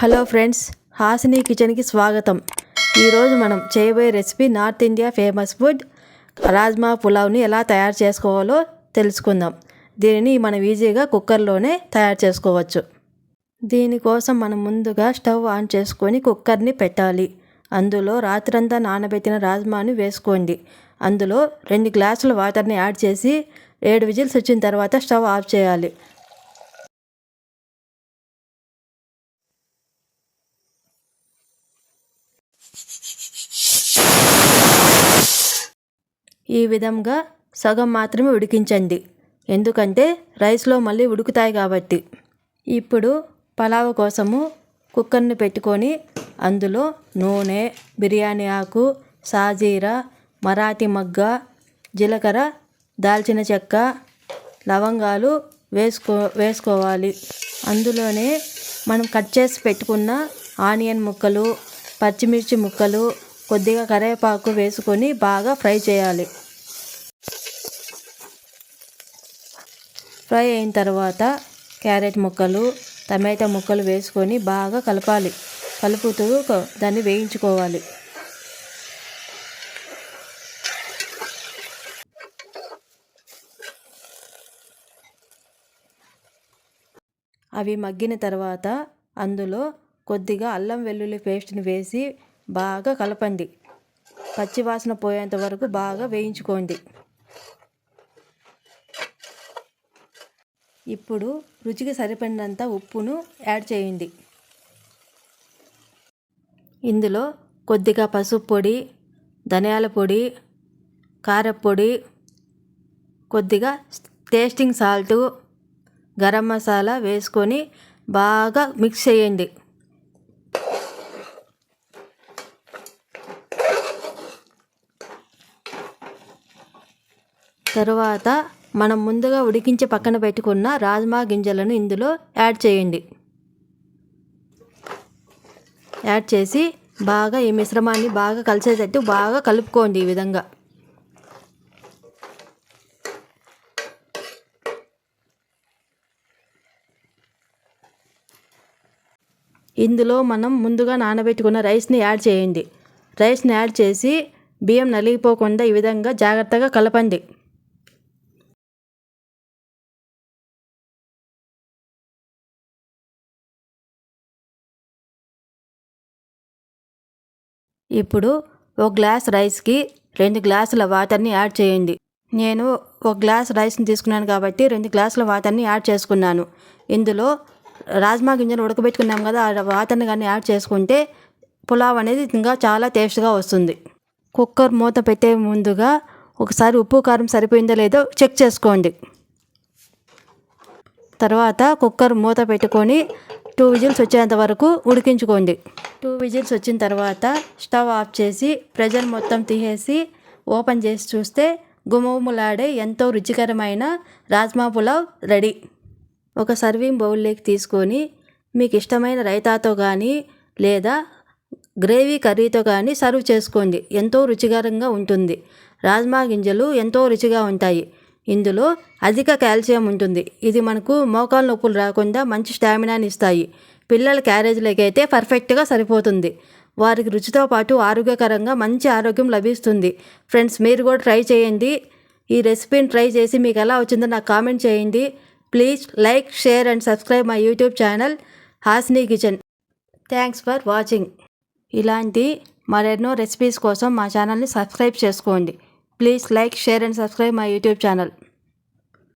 Hello friends, Hasini కిచెన్కి స్వాగతం. ఈరోజు మనం చేయబోయే recipe north India famous food rajma పులావ్ని ఎలా తయారు చేసుకోవాలో తెలుసుకుందాం. దీనిని మనం ఈజీగా కుక్కర్లోనే తయారు చేసుకోవచ్చు. దీనికోసం మనం ముందుగా స్టవ్ ఆన్ చేసుకొని కుక్కర్ని పెట్టాలి. అందులో రాత్రంతా నానబెట్టిన రాజ్మాని వేసుకోండి. అందులో 2 గ్లాసుల వాటర్ని యాడ్ చేసి 7 విజిల్స్ వచ్చిన తర్వాత స్టవ్ ఆఫ్ చేయాలి. ఈ విధంగా సగం మాత్రమే ఉడికించండి, ఎందుకంటే రైస్లో మళ్ళీ ఉడుకుతాయి కాబట్టి. ఇప్పుడు పలావ్ కోసము కుక్కర్ని పెట్టుకొని అందులో నూనె, బిర్యానీ ఆకు, సాజీరా, మరాఠీ మొగ్గ, జీలకర్ర, దాల్చిన చెక్క, లవంగాలు వేసుకోవాలి. అందులోనే మనం కట్ చేసి పెట్టుకున్న ఆనియన్ ముక్కలు, పచ్చిమిర్చి ముక్కలు, కొద్దిగా కరివేపాకు వేసుకొని బాగా ఫ్రై చేయాలి. ఫ్రై అయిన తర్వాత క్యారెట్ ముక్కలు, టమాటా ముక్కలు వేసుకొని బాగా కలపాలి. కలుపుతూ దాన్ని వేయించుకోవాలి. అవి మగ్గిన తర్వాత అందులో కొద్దిగా అల్లం వెల్లుల్లి పేస్ట్ని వేసి బాగా కలపండి. పచ్చివాసన పోయేంత వరకు బాగా వేయించుకోండి. ఇప్పుడు రుచికి సరిపడినంత ఉప్పును యాడ్ చేయండి. ఇందులో కొద్దిగా పసుపు పొడి, ధనియాల పొడి, కారపొడి, కొద్దిగా టేస్టింగ్ సాల్టు, గరం మసాలా వేసుకొని బాగా మిక్స్ చేయండి. తరువాత మనం ముందుగా ఉడికించి పక్కన పెట్టుకున్న రాజ్మా గింజలను ఇందులో యాడ్ చేయండి. యాడ్ చేసి బాగా ఈ మిశ్రమాన్ని బాగా కలిసేటట్టు బాగా కలుపుకోండి. ఈ విధంగా ఇందులో మనం ముందుగా నానబెట్టుకున్న రైస్ని యాడ్ చేయండి. రైస్ని యాడ్ చేసి బియ్యం నలిగిపోకుండా ఈ విధంగా జాగ్రత్తగా కలపండి. ఇప్పుడు 1 గ్లాస్ రైస్కి 2 గ్లాసుల వాటర్ని యాడ్ చేయండి. నేను 1 గ్లాస్ రైస్ని తీసుకున్నాను కాబట్టి 2 గ్లాసుల వాటర్ని యాడ్ చేసుకున్నాను. ఇందులో రాజ్మా గింజలు ఉడకబెట్టుకున్నాం కదా, ఆ వాటర్ని కానీ యాడ్ చేసుకుంటే పులావ్ అనేది ఇంకా చాలా టేస్ట్గా వస్తుంది. కుక్కర్ మూత పెట్టే ముందుగా ఒకసారి ఉప్పు కారం సరిపోయిందో లేదో చెక్ చేసుకోండి. తర్వాత కుక్కర్ మూత పెట్టుకొని 2 విజిల్స్ వచ్చేంత వరకు ఉడికించుకోండి. 2 విజిల్స్ వచ్చిన తర్వాత స్టవ్ ఆఫ్ చేసి ప్రెషర్ మొత్తం తీసేసి ఓపెన్ చేసి చూస్తే గుమగుమలాడే ఎంతో రుచికరమైన రాజ్మా పులావ్ రెడీ. ఒక సర్వింగ్ బౌల్లోకి తీసుకొని మీకు ఇష్టమైన రైతాతో కానీ లేదా గ్రేవీ కర్రీతో కానీ సర్వ్ చేసుకోండి. ఎంతో రుచికరంగా ఉంటుంది. రాజ్మా గింజలు ఎంతో రుచిగా ఉంటాయి. ఇందులో అధిక కాల్షియం ఉంటుంది. ఇది మనకు మోకాలు నొప్పులు రాకుండా మంచి స్టామినాని ఇస్తాయి. పిల్లల క్యారేజీలకి అయితే పర్ఫెక్ట్గా సరిపోతుంది. వారికి రుచితో పాటు ఆరోగ్యకరంగా మంచి ఆరోగ్యం లభిస్తుంది. ఫ్రెండ్స్, మీరు కూడా ట్రై చేయండి. ఈ రెసిపీని ట్రై చేసి మీకు ఎలా వచ్చిందో నాకు కామెంట్ చేయండి. Please like, share and subscribe my YouTube channel Hasini kitchen. Thanks for watching. ఇలాంటి మరెన్నో రెసిపీస్ కోసం మా ఛానల్ని సబ్స్క్రైబ్ చేసుకోండి. Please like, share and subscribe my YouTube channel.